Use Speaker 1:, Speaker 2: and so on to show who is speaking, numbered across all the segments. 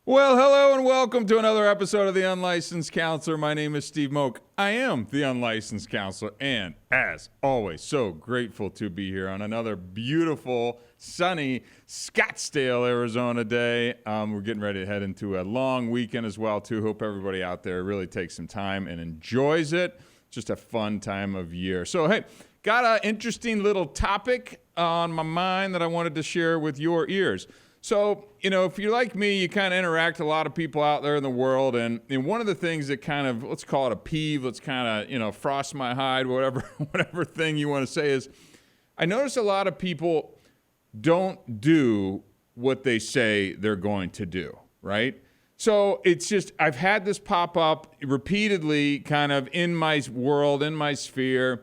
Speaker 1: Well, hello and welcome to another episode of The Unlicensed Counselor. My name is Steve Moak. I am the Unlicensed Counselor, and as always, so grateful to be here on another beautiful, sunny Scottsdale, Arizona day. We're getting ready to head into a long weekend as well, too. Hope everybody out there really takes some time and enjoys it. Just a fun time of year. So, hey, got an interesting little topic on my mind that I wanted to share with your ears. So, if you're like me, you kind of interact with a lot of people out there in the world. And one of the things that kind of, let's call it a peeve, let's kind of, frost my hide, whatever thing you want to say is, I notice a lot of people don't do what they say they're going to do, right? So it's just, I've had this pop up repeatedly kind of in my world, in my sphere.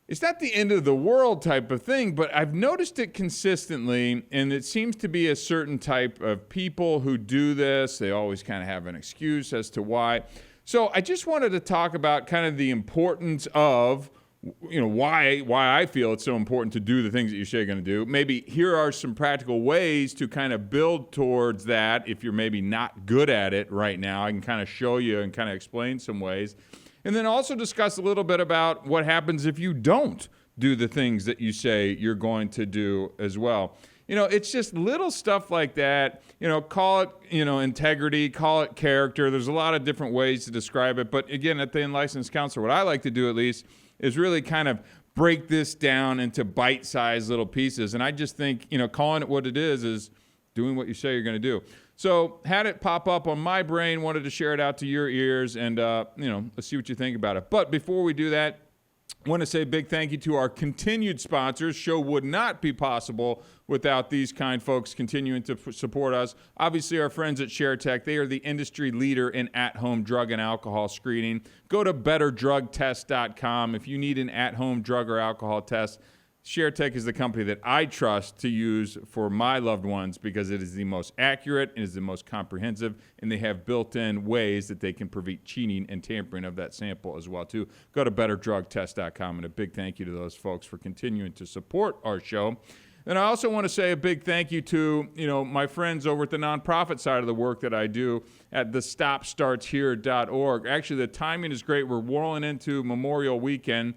Speaker 1: It's not the end of the world type of thing, but I've noticed it consistently, and it seems to be a certain type of people who do this. They always kind of have an excuse as to why. So I just wanted to talk about kind of the importance of, why I feel it's so important to do the things that you say you're going to do. Maybe here are some practical ways to kind of build towards that if you're maybe not good at it right now. I can kind of show you and kind of explain some ways. And then also discuss a little bit about what happens if you don't do the things that you say you're going to do as well. It's just little stuff like that. Call it, integrity, call it character. There's a lot of different ways to describe it. But again, at the Unlicensed Counselor, what I like to do at least is really kind of break this down into bite-sized little pieces. And I just think, calling it what it is doing what you say you're going to do. So had it pop up on my brain, wanted to share it out to your ears, and, let's see what you think about it. But before we do that, I want to say a big thank you to our continued sponsors. Show would not be possible without these kind folks continuing to support us. Obviously, our friends at ShareTech, they are the industry leader in at-home drug and alcohol screening. Go to betterdrugtest.com if you need an at-home drug or alcohol test. ShareTech is the company that I trust to use for my loved ones because it is the most accurate, it is the most comprehensive, and they have built-in ways that they can prevent cheating and tampering of that sample as well, too. Go to betterdrugtest.com, and a big thank you to those folks for continuing to support our show. And I also want to say a big thank you to, my friends over at the nonprofit side of the work that I do at thestopstartshere.org. Actually, the timing is great. We're rolling into Memorial Weekend.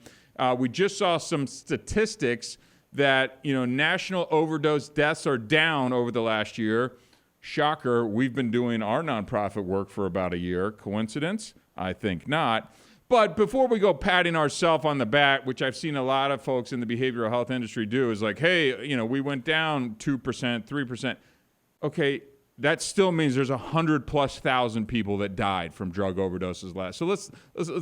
Speaker 1: We just saw some statistics that, national overdose deaths are down over the last year. Shocker, we've been doing our nonprofit work for about a year. Coincidence? I think not. But before we go patting ourselves on the back, which I've seen a lot of folks in the behavioral health industry do, is like, hey, we went down 2%, 3%. Okay, that still means there's 100,000+ people that died from drug overdoses last. So let's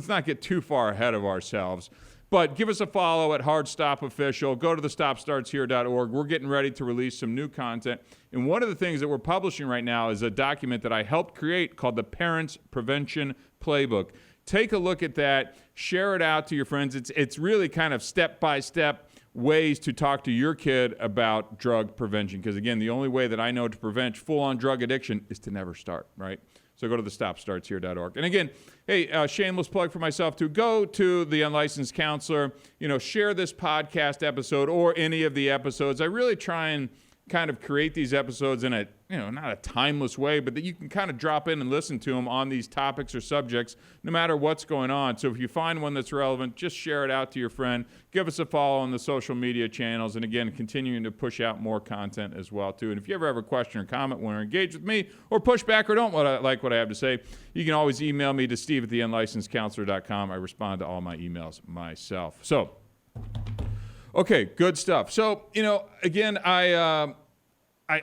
Speaker 1: not get too far ahead of ourselves. But give us a follow at Hard Stop Official. Go to thestopstartshere.org. We're getting ready to release some new content. And one of the things that we're publishing right now is a document that I helped create called the Parents Prevention Playbook. Take a look at that. Share it out to your friends. It's really kind of step-by-step ways to talk to your kid about drug prevention. Because, again, the only way that I know to prevent full-on drug addiction is to never start, right? So go to thestopstartshere.org. And again, hey, shameless plug for myself too. Go to the Unlicensed Counselor. Share this podcast episode or any of the episodes. I really try and kind of create these episodes in a, not a timeless way, but that you can kind of drop in and listen to them on these topics or subjects, no matter what's going on. So if you find one that's relevant, just share it out to your friend. Give us a follow on the social media channels. And again, continuing to push out more content as well, too. And if you ever have a question or comment, want to engage with me or push back or don't like what I have to say, you can always email me to steve@theunlicensedcounselor.com. I respond to all my emails myself. So, okay, good stuff. So, again, I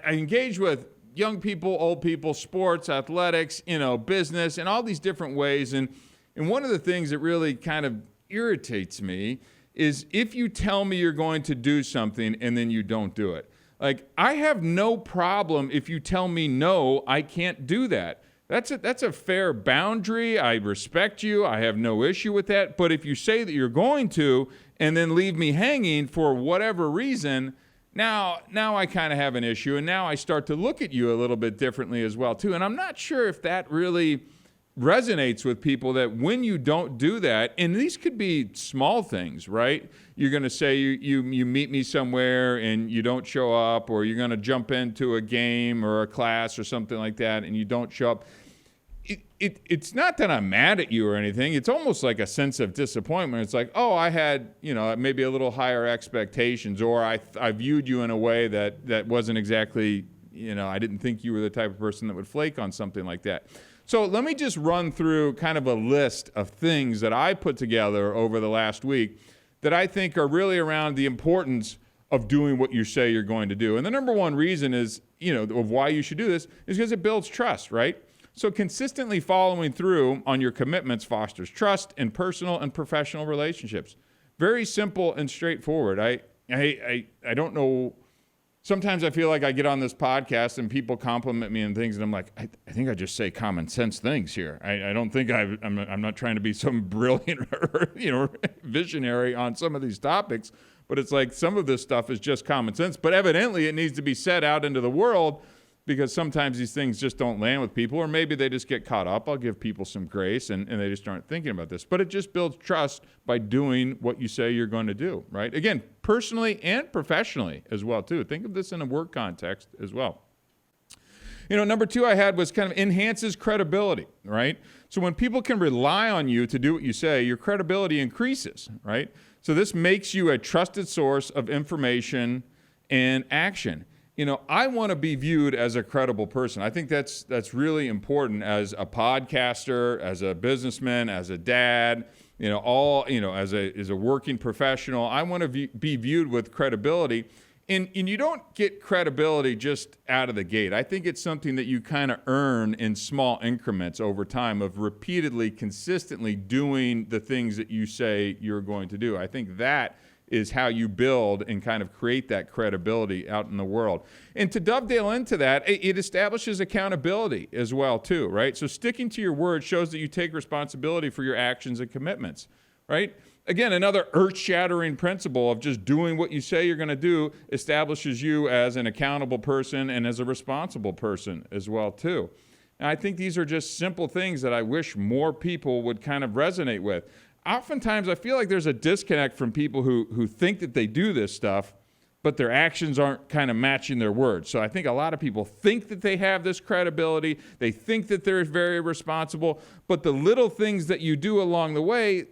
Speaker 1: engage with young people, old people, sports, athletics, business, and all these different ways. And one of the things that really kind of irritates me is if you tell me you're going to do something and then you don't do it. Like, I have no problem if you tell me, no, I can't do that. That's a fair boundary. I respect you. I have no issue with that. But if you say that you're going to and then leave me hanging for whatever reason, now I kind of have an issue. And now I start to look at you a little bit differently as well, too. And I'm not sure if that really resonates with people that when you don't do that, and these could be small things, right? You're going to say you meet me somewhere and you don't show up, or you're going to jump into a game or a class or something like that and you don't show up. It's not that I'm mad at you or anything. It's almost like a sense of disappointment. It's like, oh, I had, maybe a little higher expectations, or I viewed you in a way that wasn't exactly, I didn't think you were the type of person that would flake on something like that. So let me just run through kind of a list of things that I put together over the last week that I think are really around the importance of doing what you say you're going to do. And the number one reason is, of why you should do this is because it builds trust, right? So consistently following through on your commitments fosters trust in personal and professional relationships. Very simple and straightforward. I don't know. Sometimes I feel like I get on this podcast and people compliment me and things, and I'm like, I think I just say common sense things here. I don't think I'm not trying to be some brilliant or visionary on some of these topics, but it's like some of this stuff is just common sense. But evidently it needs to be said out into the world, because sometimes these things just don't land with people, or maybe they just get caught up. I'll give people some grace, and they just aren't thinking about this. But it just builds trust by doing what you say you're going to do, right? Again, personally and professionally as well, too. Think of this in a work context as well. Number two I had was kind of enhances credibility, right? So when people can rely on you to do what you say, your credibility increases, right? So this makes you a trusted source of information and action. I want to be viewed as a credible person. I think that's really important as a podcaster, as a businessman, as a dad, as a working professional. I want to be viewed with credibility. And you don't get credibility just out of the gate. I think it's something that you kind of earn in small increments over time of repeatedly, consistently doing the things that you say you're going to do. I think that is how you build and kind of create that credibility out in the world. And to dovetail into that, it establishes accountability as well too, right? So sticking to your word shows that you take responsibility for your actions and commitments, right? Again, another earth-shattering principle of just doing what you say you're going to do establishes you as an accountable person and as a responsible person as well too. And I think these are just simple things that I wish more people would kind of resonate with. Oftentimes, I feel like there's a disconnect from people who think that they do this stuff, but their actions aren't kind of matching their words. So I think a lot of people think that they have this credibility. They think that they're very responsible, but the little things that you do along the way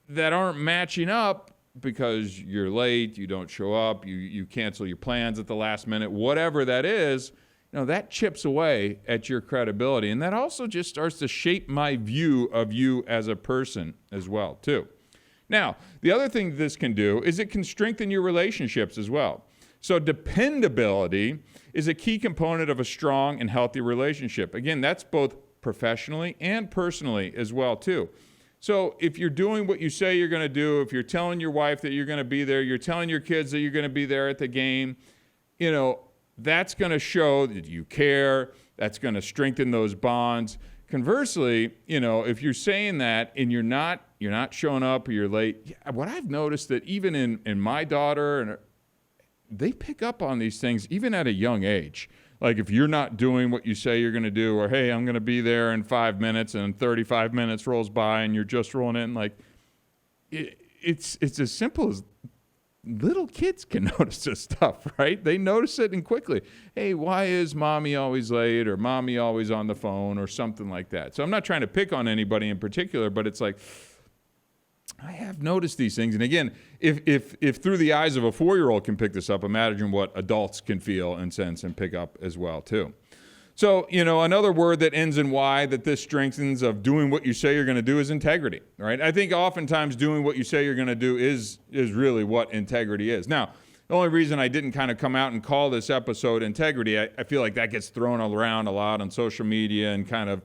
Speaker 1: that aren't matching up because you're late, you don't show up, you cancel your plans at the last minute, whatever that is, that chips away at your credibility. And that also just starts to shape my view of you as a person as well, too. Now, the other thing this can do is it can strengthen your relationships as well. So dependability is a key component of a strong and healthy relationship. Again, that's both professionally and personally as well, too. So if you're doing what you say you're going to do, if you're telling your wife that you're going to be there, you're telling your kids that you're going to be there at the game, that's going to show that you care. That's going to strengthen those bonds. Conversely, if you're saying that and you're not showing up or you're late, what I've noticed that even in my daughter, they pick up on these things even at a young age. Like if you're not doing what you say you're going to do, or hey, I'm going to be there in 5 minutes, and 35 minutes rolls by and you're just rolling in, like it's as simple as little kids can notice this stuff, right? They notice it and quickly. Hey, why is mommy always late, or mommy always on the phone, or something like that? So I'm not trying to pick on anybody in particular, but it's like, I have noticed these things. And again, if through the eyes of a 4-year-old can pick this up, imagine what adults can feel and sense and pick up as well too. So, another word that ends in Y that this strengthens of doing what you say you're going to do is integrity, right? I think oftentimes doing what you say you're going to do is really what integrity is. Now, the only reason I didn't kind of come out and call this episode integrity, I feel like that gets thrown around a lot on social media and kind of,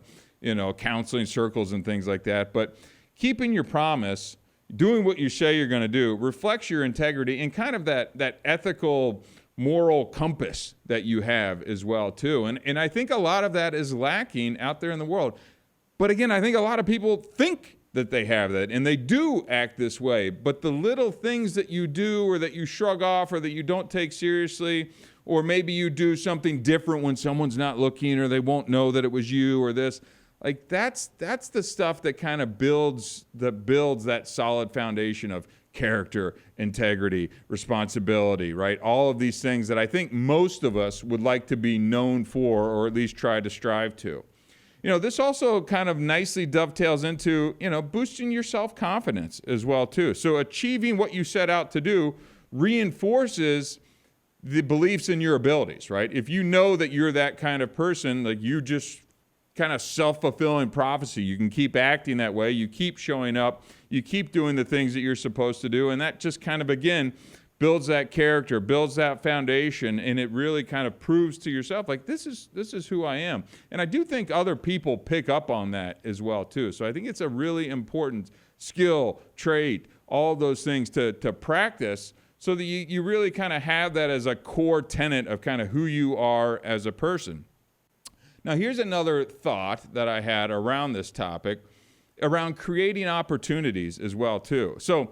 Speaker 1: counseling circles and things like that. But keeping your promise, doing what you say you're going to do, reflects your integrity and kind of that ethical moral compass that you have as well too. And I think a lot of that is lacking out there in the world. But again, I think a lot of people think that they have that and they do act this way. But the little things that you do, or that you shrug off, or that you don't take seriously, or maybe you do something different when someone's not looking, or they won't know that it was you, or this, Like that's the stuff that kind of builds that solid foundation of character, integrity, responsibility, right? All of these things that I think most of us would like to be known for, or at least try to strive to. This also kind of nicely dovetails into, boosting your self-confidence as well, too. So achieving what you set out to do reinforces the beliefs in your abilities, right? If you know that you're that kind of person, like you just kind of self-fulfilling prophecy, you can keep acting that way, you keep showing up, you keep doing the things that you're supposed to do, and that just kind of, again, builds that character, builds that foundation, and it really kind of proves to yourself, like, this is who I am. And I do think other people pick up on that as well, too. So I think it's a really important skill, trait, all those things to practice so that you really kind of have that as a core tenet of kind of who you are as a person. Now, here's another thought that I had around this topic, around creating opportunities as well, too. So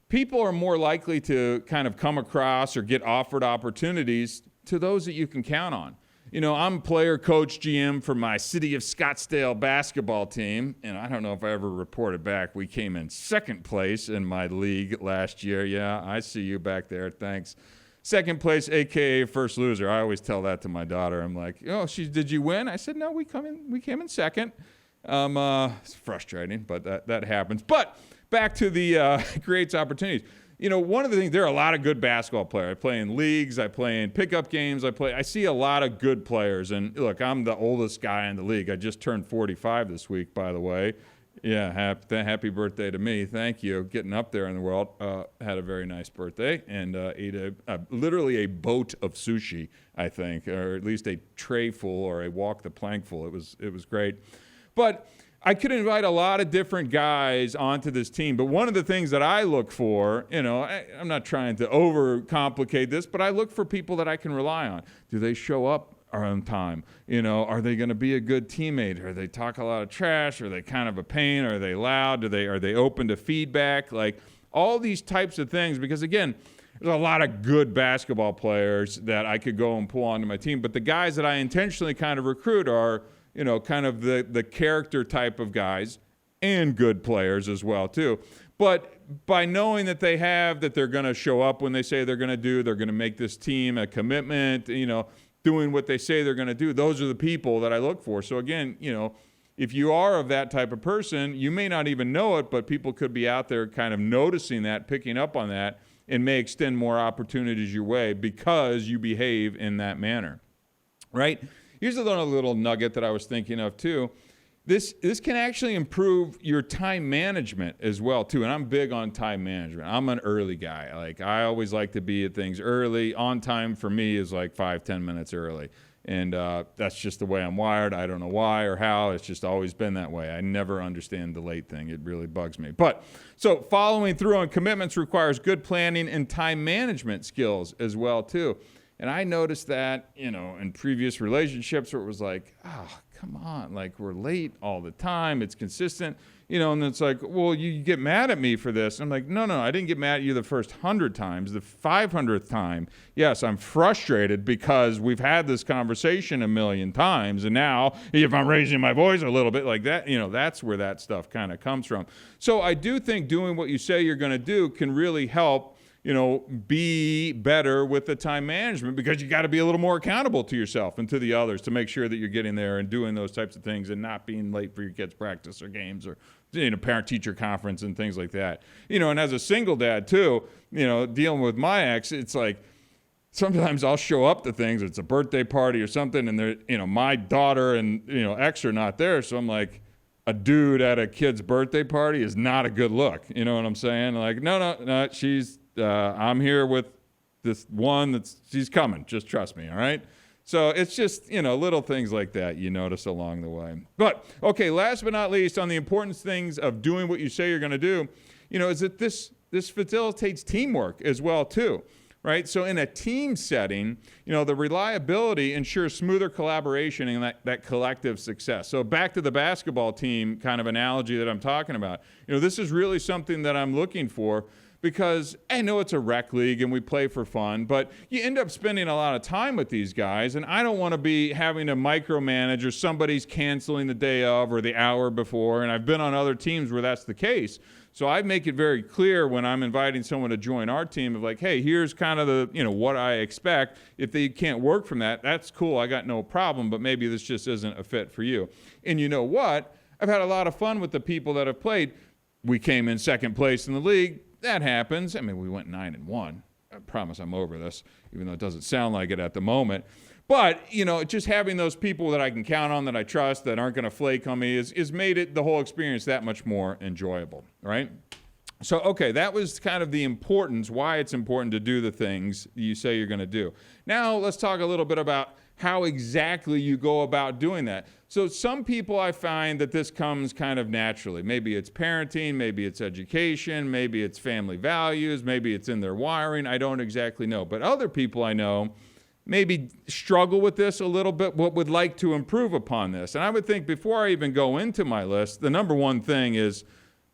Speaker 1: people are more likely to kind of come across or get offered opportunities to those that you can count on. I'm player, coach, GM for my City of Scottsdale basketball team, and I don't know if I ever reported back. We came in second place in my league last year. Yeah, I see you back there. Thanks. Second place, a.k.a. first loser. I always tell that to my daughter. I'm like, did you win? I said, no, we came in second. It's frustrating, but that happens. But back to the creates opportunities. One of the things, there are a lot of good basketball players. I play in leagues, I play in pickup games, I see a lot of good players. And look, I'm the oldest guy in the league. I just turned 45 this week, by the way. Yeah, happy birthday to me. Thank you. Getting up there in the world. Had a very nice birthday and ate literally a boat of sushi, I think, or at least a tray full or a walk the plank full. It was great. But I could invite a lot of different guys onto this team. But one of the things that I look for, I'm not trying to overcomplicate this, but I look for people that I can rely on. Do they show up on time? Are they going to be a good teammate? Or they talk a lot of trash? Are they kind of a pain? Are they loud? Are they open to feedback? Like all these types of things, because again, there's a lot of good basketball players that I could go and pull onto my team, but the guys that I intentionally kind of recruit are, kind of the character type of guys and good players as well too. But by knowing that they're going to show up when they say they're going to do, they're going to make this team a commitment, doing what they say they're going to do. Those are the people that I look for. So again, if you are of that type of person, you may not even know it, but people could be out there kind of noticing that, picking up on that, and may extend more opportunities your way because you behave in that manner, right? Here's another little nugget that I was thinking of too. This can actually improve your time management as well too. And I'm big on time management. I'm an early guy. Like I always like to be at things early. On time for me is like 5-10 minutes early. And that's just the way I'm wired. I don't know why or how. It's just always been that way. I never understand the late thing. It really bugs me. But so following through on commitments requires good planning and time management skills as well too. And I noticed that, in previous relationships where it was like, come on, like we're late all the time. It's consistent, and it's like, well, you get mad at me for this. I'm like, no, I didn't get mad at you the first 100 times. The 500th time, yes, I'm frustrated because we've had this conversation a million times. And now if I'm raising my voice a little bit like that, that's where that stuff kind of comes from. So I do think doing what you say you're going to do can really help be better with the time management, because you got to be a little more accountable to yourself and to the others to make sure that you're getting there and doing those types of things and not being late for your kids' practice or games or parent-teacher conference and things like that. And as a single dad too, dealing with my ex, it's like sometimes I'll show up to things. It's a birthday party or something, and they're, my daughter and ex are not there, so I'm like, a dude at a kid's birthday party is not a good look. You know what I'm saying? Like, no, she's. I'm here with this one she's coming. Just trust me, all right? So it's just, little things like that you notice along the way. But, okay, last but not least, on the important things of doing what you say you're going to do, is that this facilitates teamwork as well, too, right? So in a team setting, the reliability ensures smoother collaboration and that collective success. So back to the basketball team kind of analogy that I'm talking about. This is really something that I'm looking for, because I know it's a rec league and we play for fun, but you end up spending a lot of time with these guys, and I don't want to be having to micromanage or somebody's canceling the day of or the hour before, and I've been on other teams where that's the case. So I make it very clear when I'm inviting someone to join our team of like, hey, here's kind of the, what I expect. If they can't work from that, that's cool. I got no problem, but maybe this just isn't a fit for you. And you know what? I've had a lot of fun with the people that have played. We came in second place in the league. That happens. I mean, we went 9-1. I promise I'm over this, even though it doesn't sound like it at the moment. But, just having those people that I can count on, that I trust, that aren't going to flake on me is made it the whole experience that much more enjoyable, right? So, okay, that was kind of the importance, why it's important to do the things you say you're going to do. Now, let's talk a little bit about how exactly you go about doing that. So some people, I find that this comes kind of naturally. Maybe it's parenting, maybe it's education, maybe it's family values, maybe it's in their wiring. I don't exactly know. But other people I know maybe struggle with this a little bit, but would like to improve upon this. And I would think before I even go into my list, the number one thing is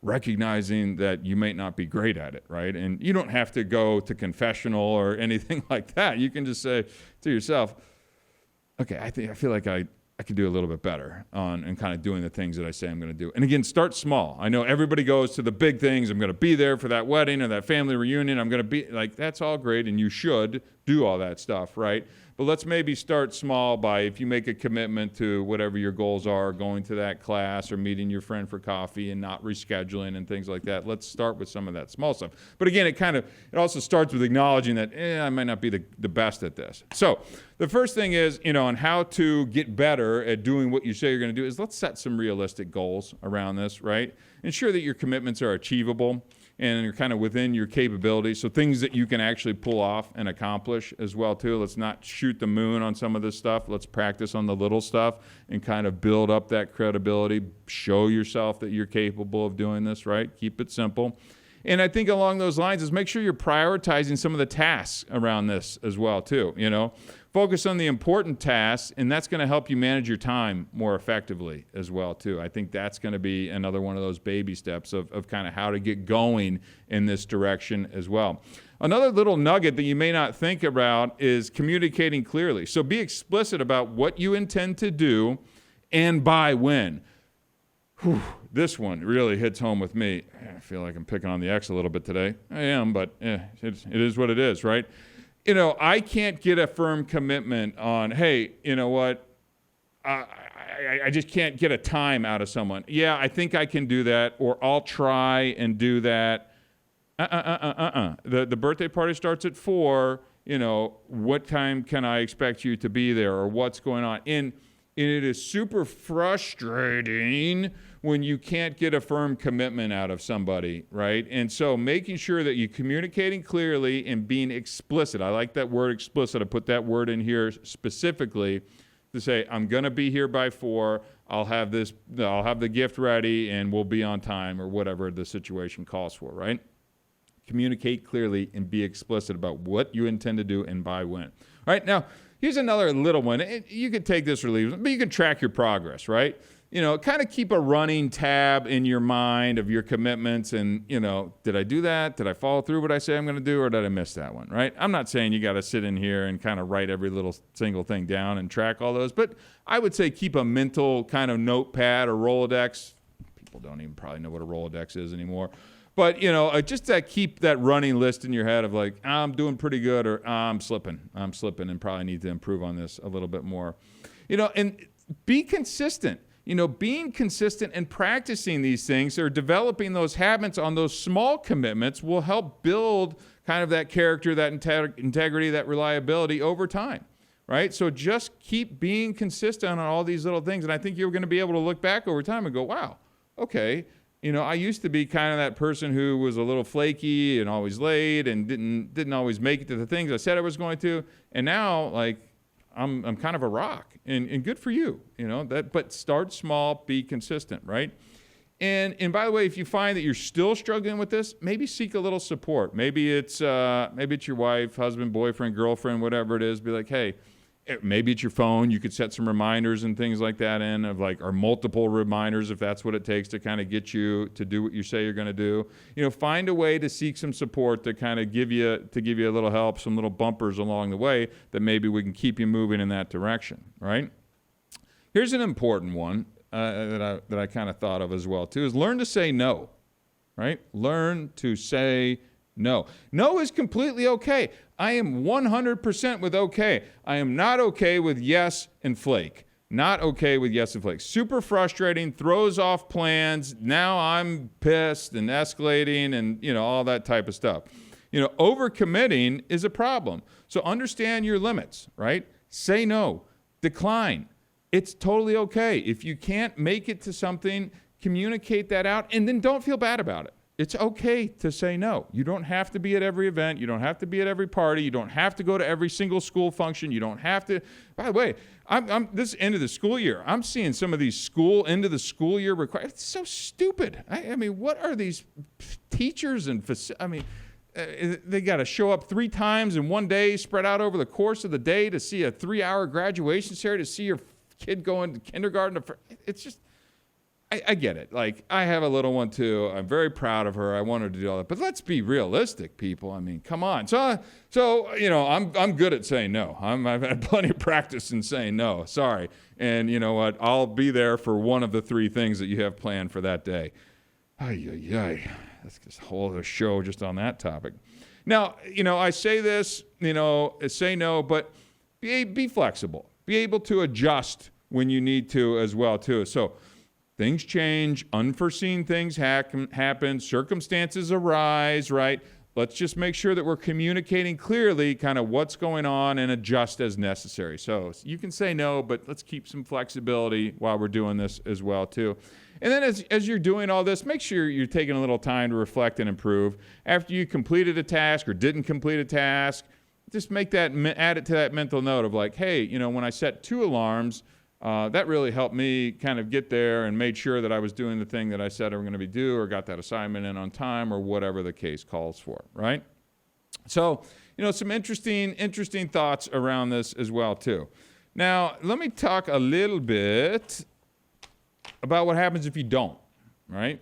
Speaker 1: recognizing that you may not be great at it, right? And you don't have to go to confessional or anything like that. You can just say to yourself, okay, I feel like I could do a little bit better on and kind of doing the things that I say I'm going to do. And again, start small. I know everybody goes to the big things. I'm going to be there for that wedding or that family reunion. I'm going to be like, that's all great, and you should do all that stuff, right? But let's maybe start small by, if you make a commitment to whatever your goals are, going to that class or meeting your friend for coffee and not rescheduling and things like that. Let's start with some of that small stuff. But again, it also starts with acknowledging that I might not be the best at this. So the first thing is, on how to get better at doing what you say you're going to do is let's set some realistic goals around this, right? Ensure that your commitments are achievable and are kind of within your capabilities. So things that you can actually pull off and accomplish as well too. Let's not shoot the moon on some of this stuff. Let's practice on the little stuff and kind of build up that credibility. Show yourself that you're capable of doing this, right? Keep it simple. And I think along those lines is make sure you're prioritizing some of the tasks around this as well too, Focus on the important tasks, and that's going to help you manage your time more effectively as well too. I think that's going to be another one of those baby steps of kind of how to get going in this direction as well. Another little nugget that you may not think about is communicating clearly. So be explicit about what you intend to do and by when. This one really hits home with me. I feel like I'm picking on the X a little bit today. I am, but it is what it is, right? I can't get a firm commitment on, hey, you know what? I just can't get a time out of someone. Yeah, I think I can do that, or I'll try and do that. The birthday party starts at 4. What time can I expect you to be there, or what's going on? And it is super frustrating when you can't get a firm commitment out of somebody, right? And so making sure that you're communicating clearly and being explicit. I like that word explicit. I put that word in here specifically to say, I'm going to be here by 4. I'll have the gift ready and we'll be on time, or whatever the situation calls for, right? Communicate clearly and be explicit about what you intend to do and by when. All right, now, here's another little one. You can take this or leave it, but you can track your progress, right? Kind of keep a running tab in your mind of your commitments and, did I do that? Did I follow through what I say I'm going to do, or did I miss that one, right? I'm not saying you got to sit in here and kind of write every little single thing down and track all those, but I would say keep a mental kind of notepad or Rolodex. People don't even probably know what a Rolodex is anymore. But, just to keep that running list in your head of like, I'm doing pretty good, or I'm slipping and probably need to improve on this a little bit more. And be consistent. Being consistent and practicing these things or developing those habits on those small commitments will help build kind of that character, that integrity, that reliability over time, right? So just keep being consistent on all these little things. And I think you're going to be able to look back over time and go, wow, okay, I used to be kind of that person who was a little flaky and always late and didn't always make it to the things I said I was going to. And now, like, I'm kind of a rock, and good for you, but start small, be consistent, right? And by the way, if you find that you're still struggling with this, maybe seek a little support. Maybe it's your wife, husband, boyfriend, girlfriend, whatever it is. Be like, hey, Maybe it's your phone. You could set some reminders and things like that in, or multiple reminders if that's what it takes to kind of get you to do what you say you're going to do. Find a way to seek some support to kind of give you a little help, some little bumpers along the way that maybe we can keep you moving in that direction, right? Here's an important one that I kind of thought of as well too, is learn to say no, right? Learn to say no. No is completely okay. I am 100% with okay. I am not okay with yes and flake. Not okay with yes and flake. Super frustrating, throws off plans. Now I'm pissed and escalating and, all that type of stuff. Overcommitting is a problem. So understand your limits, right? Say no. Decline. It's totally okay. If you can't make it to something, communicate that out and then don't feel bad about it. It's okay to say no. You don't have to be at every event. You don't have to be at every party. You don't have to go to every single school function. You don't have to. By the way, I'm this end of the school year. I'm seeing some of these end of the school year requirements. It's so stupid. I mean, what are these teachers and they got to show up 3 times in one day, spread out over the course of the day to see a 3-hour graduation ceremony, to see your kid go into kindergarten. It's just. I get it. Like, I have a little one too. I'm very proud of her. I want her to do all that. But let's be realistic, people. I mean, come on. So I'm good at saying no. I've had plenty of practice in saying no. Sorry. And you know what? I'll be there for one of the 3 things that you have planned for that day. That's just a whole other show just on that topic. Now, I say this, say no, but be flexible. Be able to adjust when you need to as well too. So things change, unforeseen things happen, circumstances arise, right? Let's just make sure that we're communicating clearly kind of what's going on and adjust as necessary. So you can say no, but let's keep some flexibility while we're doing this as well too. And then as you're doing all this, make sure you're taking a little time to reflect and improve. After you completed a task or didn't complete a task, just add it to that mental note of like, hey, when I set 2 alarms, that really helped me kind of get there and made sure that I was doing the thing that I said I was going to do or got that assignment in on time or whatever the case calls for, right? So, some interesting thoughts around this as well, too. Now, let me talk a little bit about what happens if you don't, right?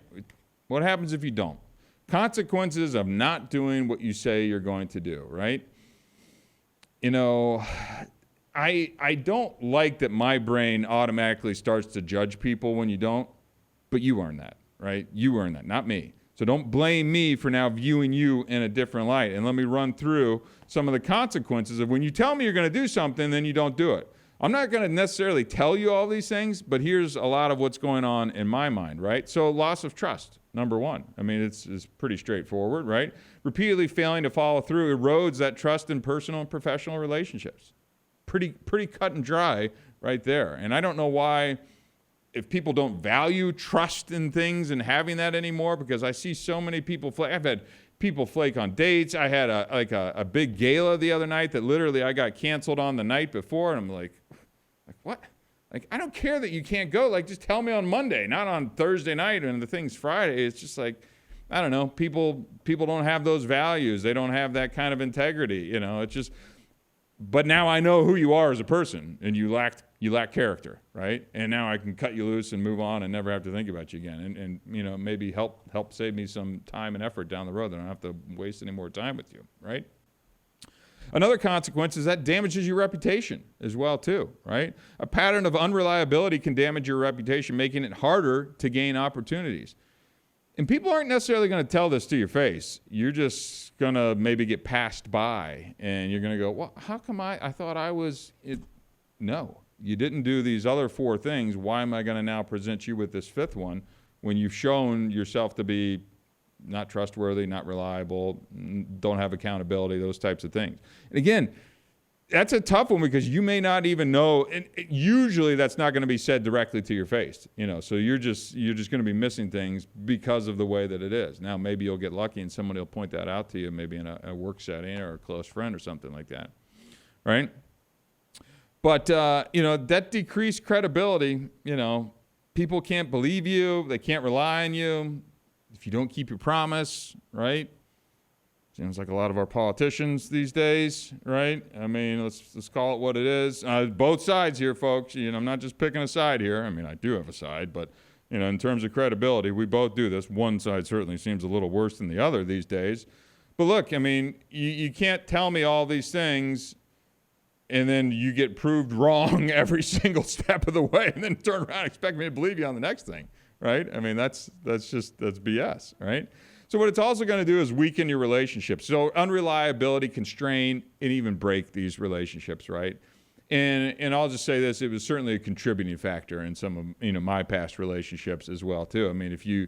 Speaker 1: What happens if you don't? Consequences of not doing what you say you're going to do, right? I don't like that my brain automatically starts to judge people when you don't, but you earn that, right? You earn that, not me. So don't blame me for now viewing you in a different light. And let me run through some of the consequences of when you tell me you're going to do something, then you don't do it. I'm not going to necessarily tell you all these things, but here's a lot of what's going on in my mind, right? So loss of trust, number one. I mean, it's pretty straightforward, right? Repeatedly failing to follow through erodes that trust in personal and professional relationships. Pretty cut and dry right there. And I don't know why, if people don't value trust in things and having that anymore, because I see so many people flake. I've had people flake on dates. I had a big gala the other night that literally I got canceled on the night before, and I'm like what? Like, I don't care that you can't go. Like, just tell me on Monday, not on Thursday night and the thing's Friday. It's just like, I don't know. People don't have those values. They don't have that kind of integrity. It's just. But now I know who you are as a person, and you lack character, right? And now I can cut you loose and move on and never have to think about you again, and maybe help save me some time and effort down the road. That I don't have to waste any more time with you, right? Another consequence is that damages your reputation as well too, right? A pattern of unreliability can damage your reputation, making it harder to gain opportunities. And people aren't necessarily going to tell this to your face. You're just going to maybe get passed by, and you're going to go, well, how come I thought I was it? No, you didn't do these other 4 things. Why am I going to now present you with this 5th one when you've shown yourself to be not trustworthy, not reliable, don't have accountability, those types of things? And again, that's a tough one because you may not even know, and usually that's not going to be said directly to your face, so you're just going to be missing things because of the way that it is. Now, maybe you'll get lucky and somebody will point that out to you, maybe in a work setting or a close friend or something like that, right? But, that decreased credibility, people can't believe you, they can't rely on you if you don't keep your promise, right? Seems like a lot of our politicians these days, right? I mean, let's call it what it is. Both sides here, folks. I'm not just picking a side here. I mean, I do have a side, but in terms of credibility, we both do this. One side certainly seems a little worse than the other these days. But look, I mean, you can't tell me all these things and then you get proved wrong every single step of the way and then turn around and expect me to believe you on the next thing, right? I mean, that's BS, right? So what it's also going to do is weaken your relationships. So unreliability, constrain, and even break these relationships, right? And I'll just say this: it was certainly a contributing factor in some of my past relationships as well too. I mean, if you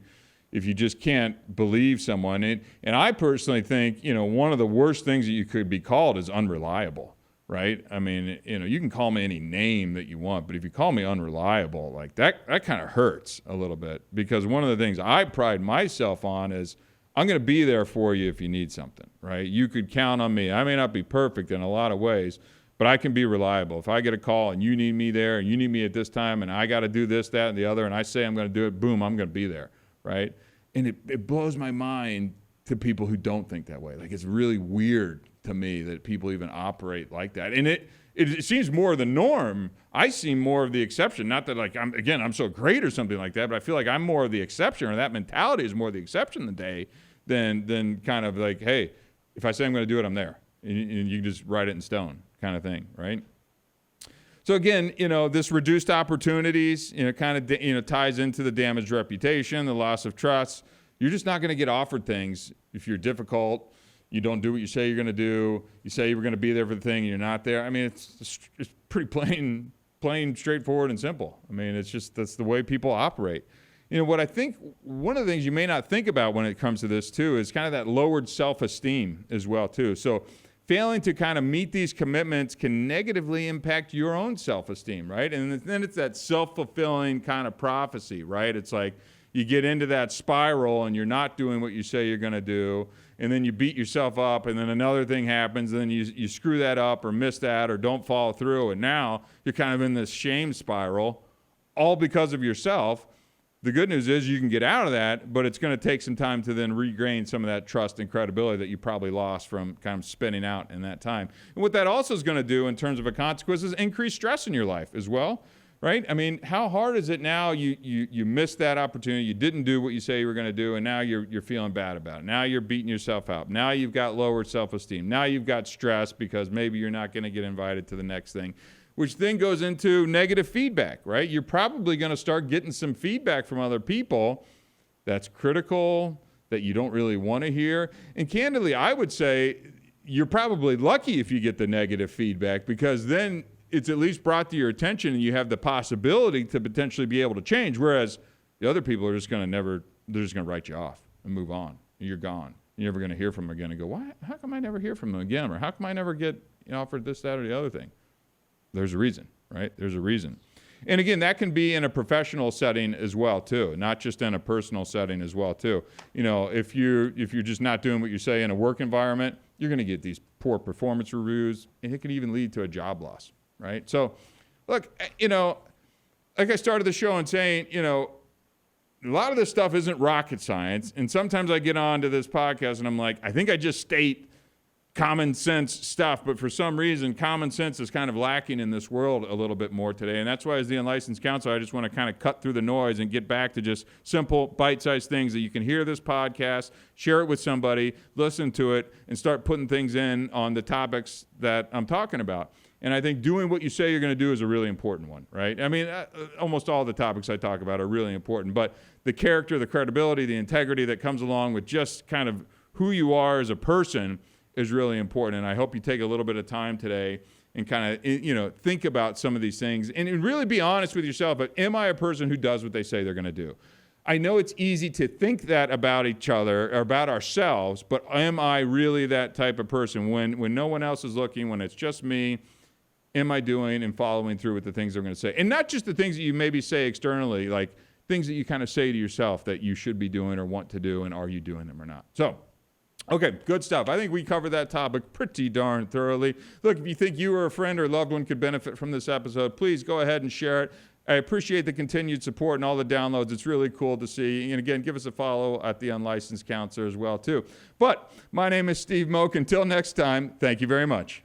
Speaker 1: just can't believe someone, and I personally think one of the worst things that you could be called is unreliable, right? I mean, you can call me any name that you want, but if you call me unreliable, like that kind of hurts a little bit, because one of the things I pride myself on is I'm going to be there for you if you need something, right? You could count on me. I may not be perfect in a lot of ways, but I can be reliable. If I get a call and you need me there and you need me at this time and I got to do this, that, and the other, and I say I'm going to do it, boom, I'm going to be there, right? And it blows my mind to people who don't think that way. Like, it's really weird to me that people even operate like that. And it seems more the norm. I see more of the exception. Not that, like, I'm so great or something like that, but I feel like I'm more of the exception, or that mentality is more the exception than kind of like, hey, if I say I'm going to do it, I'm there. And you can just write it in stone kind of thing, right? So again, this reduced opportunities, kind of, ties into the damaged reputation, the loss of trust. You're just not going to get offered things if you're difficult. You don't do what you say you're going to do. You say you were going to be there for the thing, and you're not there. I mean, it's pretty plain, straightforward, and simple. I mean, that's the way people operate. What I think one of the things you may not think about when it comes to this too is kind of that lowered self-esteem as well too. So failing to kind of meet these commitments can negatively impact your own self-esteem, right? And then it's that self-fulfilling kind of prophecy, right? It's like you get into that spiral and you're not doing what you say you're going to do, and then you beat yourself up, and then another thing happens, and then you screw that up or miss that or don't follow through, and now you're kind of in this shame spiral, all because of yourself. The good news is you can get out of that, but it's going to take some time to then regain some of that trust and credibility that you probably lost from kind of spinning out in that time. And what that also is going to do in terms of a consequence is increase stress in your life as well, right? I mean, how hard is it now you missed that opportunity, you didn't do what you say you were going to do, and now you're feeling bad about it. Now you're beating yourself up. Now you've got lowered self-esteem. Now you've got stress because maybe you're not going to get invited to the next thing, which then goes into negative feedback, right? You're probably going to start getting some feedback from other people that's critical, that you don't really want to hear. And candidly, I would say you're probably lucky if you get the negative feedback, because then it's at least brought to your attention and you have the possibility to potentially be able to change, whereas the other people are just going to they're just going to write you off and move on. You're gone. You're never going to hear from them again and go, why? How come I never hear from them again? Or how come I never get offered this, that, or the other thing? There's a reason, right? There's a reason. And again, that can be in a professional setting as well too, not just in a personal setting as well too. If you're just not doing what you say in a work environment, you're going to get these poor performance reviews, and it can even lead to a job loss, right? So look, like I started the show and saying, a lot of this stuff isn't rocket science. And sometimes I get on to this podcast and I'm like, I think I just state common sense stuff, but for some reason, common sense is kind of lacking in this world a little bit more today. And that's why, as the Unlicensed Counselor, I just want to kind of cut through the noise and get back to just simple, bite-sized things that you can hear this podcast, share it with somebody, listen to it, and start putting things in on the topics that I'm talking about. And I think doing what you say you're going to do is a really important one, right? I mean, almost all the topics I talk about are really important, but the character, the credibility, the integrity that comes along with just kind of who you are as a person is really important. And I hope you take a little bit of time today and kind of, think about some of these things and really be honest with yourself. But am I a person who does what they say they're going to do? I know it's easy to think that about each other or about ourselves, but am I really that type of person when no one else is looking, when it's just me? Am I doing and following through with the things they're going to say? And not just the things that you maybe say externally, like things that you kind of say to yourself that you should be doing or want to do, and are you doing them or not? So, okay, good stuff. I think we covered that topic pretty darn thoroughly. Look, if you think you or a friend or loved one could benefit from this episode, please go ahead and share it. I appreciate the continued support and all the downloads. It's really cool to see. And again, give us a follow at the Unlicensed Counselor as well, too. But my name is Steve Moak. Until next time, thank you very much.